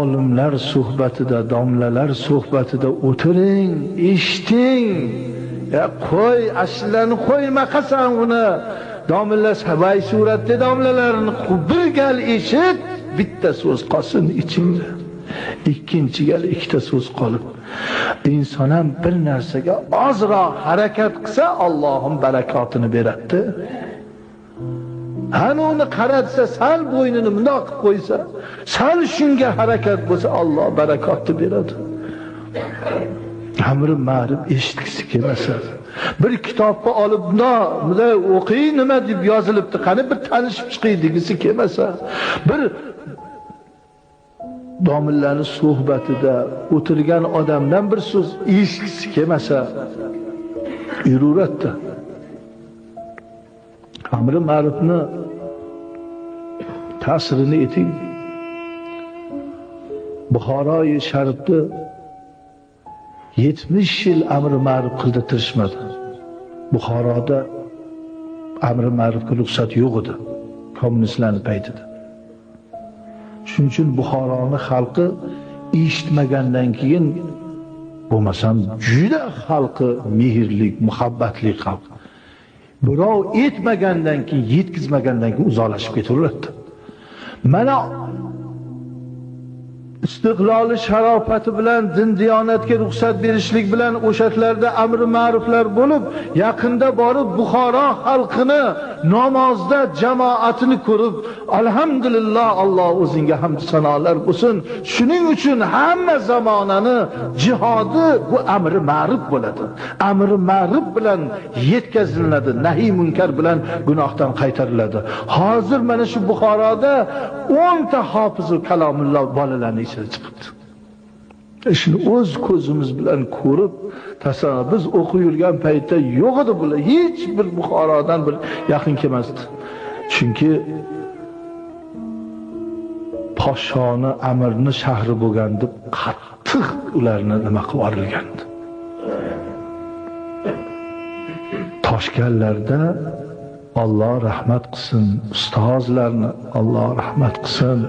olimlar suhbatida, domlalar suhbatida o'tiring, eshiting. Qo'y, ashlarni qo'yma qasan uni. Domlalar sabay suratda domlalarini bir gal eshit, bitta so'z qolsin ichingda. Ikkinchi gal ikkita so'z qolib. Inson ham bir narsaga ozroq harakat qilsa, Allohim barakotini beradi. Hanuni qaratsa, sal bo'ynini bundoq qilib qo'ysa, sal shunga harakat bo'lsa, Alloh barakotni beradi. Amri ma'ruf eshitgisi kelmasa, bir kitobni olib bunday o'qiy, nima deb yozilibdi, qani bir tanishib chiqay degisi kelmasa, bir domlalarning suhbatida o'tirgan odamdan bir so'z eshitgisi kelmasa, yuraveradi. Amri ma'rufni ta'sirini eting. Buxoroy sharifda 70 yil amri ma'ruf qildirishmadi. Buxoroda amri ma'rufga ruxsat yo'q edi kommunistlarning paytida. Shuning uchun Buxoroning xalqi eshitmagandan keyin, bo'lmasam juda xalqi mehrli, muhabbatli xalq. Birov etmagandan keyin, yetkizmagandan keyin uzoqlashib ketaveradi. Mana istiqloli sharofati bilan din diyonatga ruxsat berishlik bilan o'shatlarda amri ma'ruflar bo'lib, yaqinda borib Buxoro xalqini namozda jamoatini ko'rib, alhamdulillah, Alloh o'zingga hamd sanolar bo'lsin. Shuning uchun hamma zamonani jihodi bu amri ma'ruf bo'ladi. Amri ma'ruf bilan yetkaziladi, nahiy munkar bilan gunohdan qaytariladi. Hozir mana shu Buxoroda 10 ta hofizu kalomulloh bolalarni chiqibdi. Shuni o'z ko'zimiz bilan ko'rib, tasavvur biz o'qib yurgan paytda yo'q edi bular. Hech bir Buxorodan bir yaqin kelmasdi. Chunki poshoni, amirni shahri bo'lgan deb qattiq ularni nima qilib yuborilgandi. Toshkanlarda Alloh rahmat qilsin, ustozlarni Alloh rahmat qilsin.